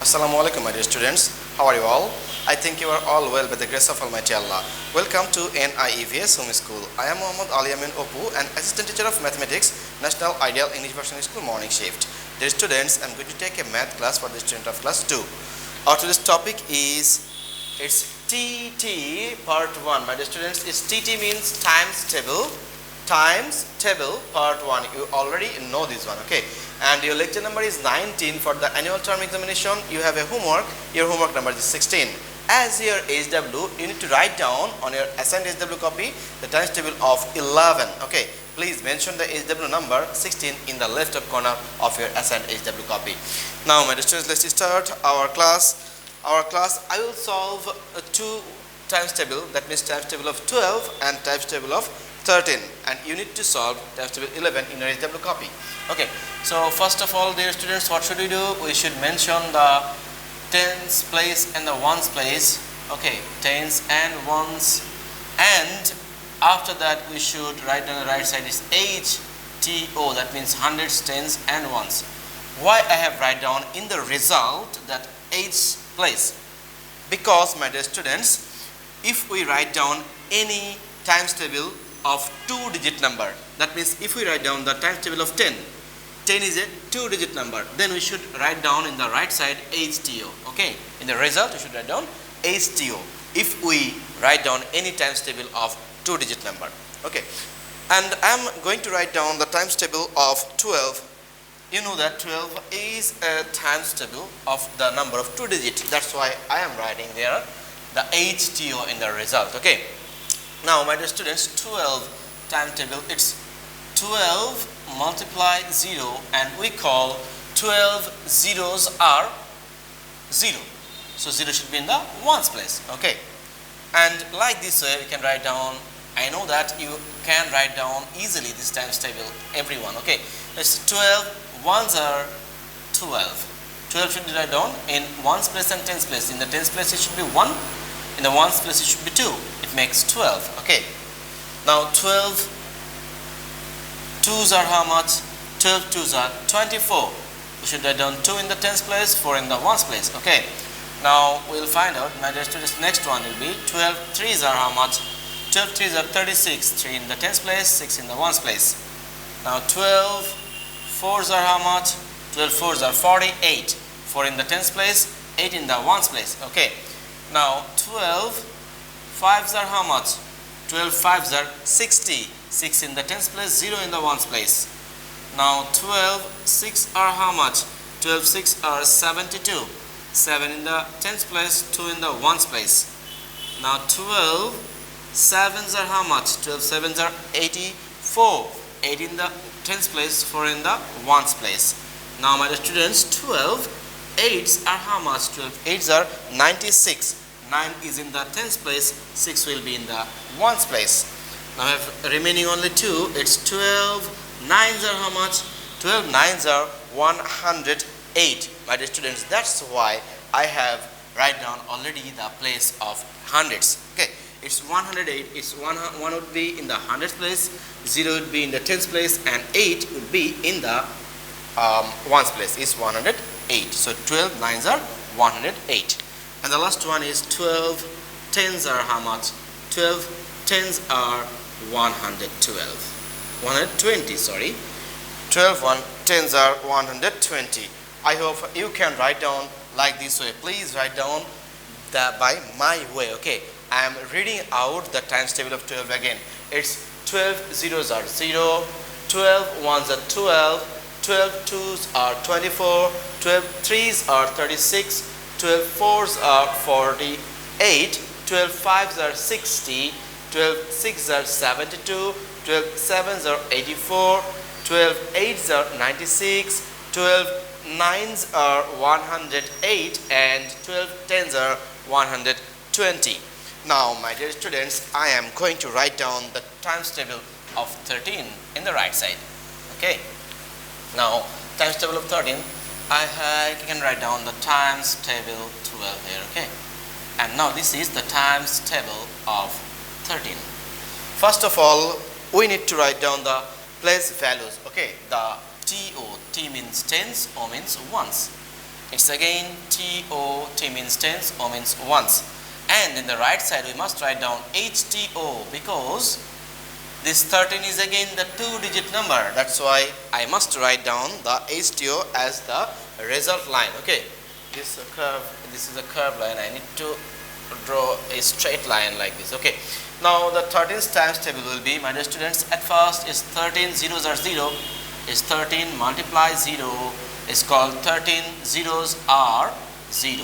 Assalamu alaikum, my dear students. How are you all? I think you are all well by the grace of Almighty Allah. Welcome to NIEVS Home School. I am Yamin Apu, an assistant teacher of mathematics, National Ideal English Version School morning shift. Dear students, I am going to take a math class for the student of class 2. Our today's topic is TT part 1. My dear students, TT means times table. Times table part 1. You already know this one, okay? And your lecture number is 19 for the annual term examination. You have a homework. Your homework number is 16. As your HW, you need to write down on your assigned HW copy the times table of 11. Okay, please mention the HW number 16 in the left up corner of your assigned HW copy. Now, my dear students, let's start our class. I will solve two times table. That means times table of 12 and times table of 13, and you need to solve times table 11 in your HW copy. Okay, so first of all, dear students, what should we do? We should mention the tens place and the ones place. Okay, tens and ones, and after that we should write on the right side is HTO, that means hundreds, tens and ones. Why I have write down in the result that H place? Because, my dear students, if we write down any times table of 2-digit number, that means if we write down the times table of 10 is a 2-digit number, then we should write down in the right side HTO. Okay, in the result we should write down HTO if we write down any times table of 2-digit number. Okay, and I am going to write down the times table of 12. You know that 12 is a times table of the number of 2-digit. That's why I am writing there the HTO in the result. Okay, now, my dear students, 12 timetable, it's 12 multiply 0, and we call 12 zeros are 0. So 0 should be in the ones place. Okay, and like this way we can write down. I know that you can write down easily this times table, everyone. Okay, it's 12 ones are 12. 12 should be write down in ones place and tens place. In the tens place it should be 1. In the ones place it should be 2. It makes 12. Okay, now 12 twos are how much? 12 twos are 24. We should write down 2 in the tens place, 4 in the ones place. Okay, now we'll find out, my dear students. Next one will be 12 threes are how much? 12 threes are 36. 3 in the tens place, 6 in the ones place. Now 12 fours are how much? 12 fours are 48. 4 in the tens place, 8 in the ones place. Okay, now 12 fives are how much? 12 fives are 60. 6 in the tens place, 0 in the ones place. Now 12 6 are how much? 12 6 are 72. 7 in the tens place, 2 in the ones place. Now 12 sevens are how much? 12 sevens are 84. 8 in the tens place, 4 in the ones place. Now, my dear students, 12 eights are how much? 12 eights are 96. 9 is in the tens place, 6 will be in the ones place. Now I have remaining only 2. It's 12 nines are how much? 12 nines are 108. My dear students, that's why I have write down already the place of hundreds. Okay, it's 108. It's 1 would be in the hundreds place, 0 would be in the tens place, and 8 would be in the ones place. Is 108. So 12 nines are 108. And the last one is 12 tens are how much? 12 tens are 120, sorry. 12 tens are 120. I hope you can write down like this way. Please write down by my way. Okay, I am reading out the times table of 12 again. It's 12 zeros are 0, 12 ones are 12, 12 twos are 24, 12 threes are 36, 12 fours are 48, 12 fives are 60, 12 sixes are 72, 12 sevens are 84, 12 eights are 96, 12 nines are 108, and 12 tens are 120. Now, my dear students, I am going to write down the times table of 13 in the right side. Okay, now times table of 13, I can write down the times table 12 here. Okay, and now this is the times table of 13. First of all, we need to write down the place values. Okay, the T means tens, O means ones. It's again T-O, T means tens, O means ones. And in the right side we must write down HTO because this 13 is again the 2-digit number. That's why I must write down the HTO as the result line. Okay, this is a curve line. I need to draw a straight line like this. Okay, now the 13's times table will be, my dear students, at first is 13 zeros are 0, is 13 multiply 0 is called 13 zeros are 0.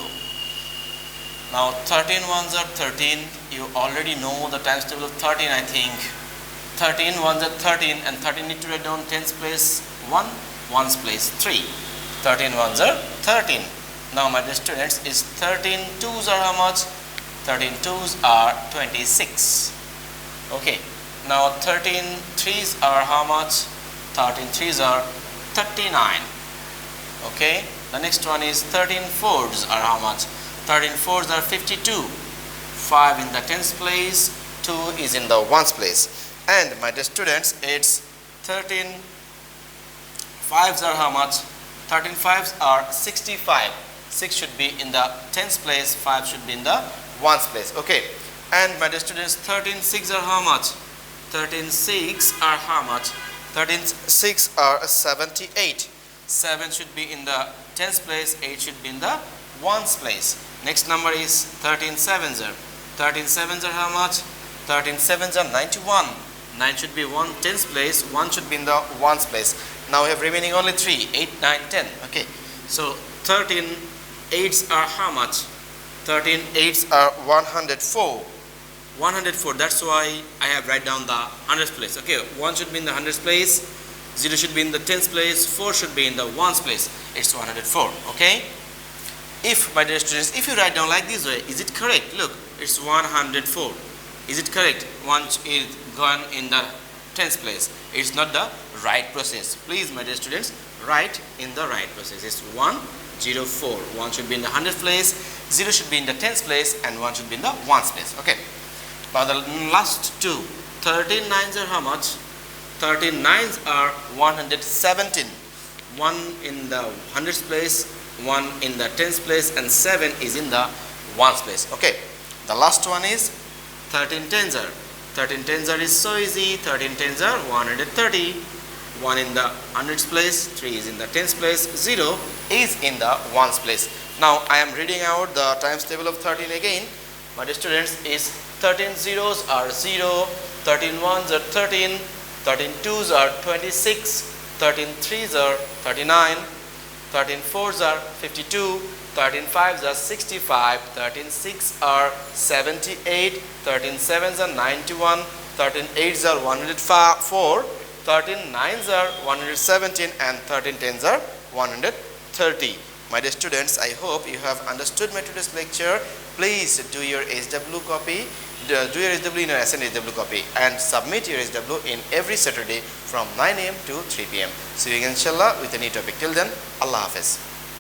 Now 13 ones are 13. You already know the times table of 13, I think. 13 ones are 13 and 13 need to write down tens place 1, ones place 3. 13 ones are 13. Now my dear students, is 13 twos are how much? 13 twos are 26. Okay, now 13 threes are how much? 13 threes are 39. Okay, the next one is 13 fours are how much? 13 fours are 52. 5 in the tens place, 2 is in the ones place. And my dear students, it's 13 fives are how much? 13 fives are 65. 6 should be in the tens place, 5 should be in the ones place. Okay, and my dear students, 13 six are how much? 13 six are how much? 13 six are 78. 7 should be in the tens place, 8 should be in the ones place. Next number is 13 sevens are. 13 sevens are how much? 13 sevens are 91. 9 should be 1 tens place, 1 should be in the ones place. Now we have remaining only 3, 8, 9, 10. Okay, so 13 eights are how much? 13 eights are 104. 104, that's why I have write down the hundredths place. Okay, 1 should be in the hundredths place, 0 should be in the tens place, 4 should be in the ones place. It's 104. Okay, if, my dear students, if you write down like this way, is it correct? Look, it's 104. Is it correct? 1 is gone in the tens place. It's not the right process. Please, my dear students, write in the right process. It's 104. 1 should be in the hundredths place, 0 should be in the tens place, and 1 should be in the ones place. Okay. Now the last two. 13 nines are how much? 13 nines are 117. 1 in the hundredths place, 1 in the tens place, and 7 is in the ones place. Okay. The last one is 13 tens are. 13 tens are is so easy. 13 tens are 130. 1 in the hundredths place, 3 is in the tens place, 0 is in the ones place. Now I am reading out the times table of 13 again. My dear students, is 13 zeros are 0, 13 ones are 13, 13 twos are 26, 13 threes are 39, 13 fours are 52, 13 fives are 65, 13 six are 78, 13 sevens are 91, 13 eights are 104, 13 nines are 117, and 13 tens are 130. My dear students, I hope you have understood my today's lecture. Please do your SW copy, do your SW in your SW copy, and submit your SW in every Saturday from 9 AM to 3 PM. See you again inshallah with a new topic. Till then, Allah Hafiz.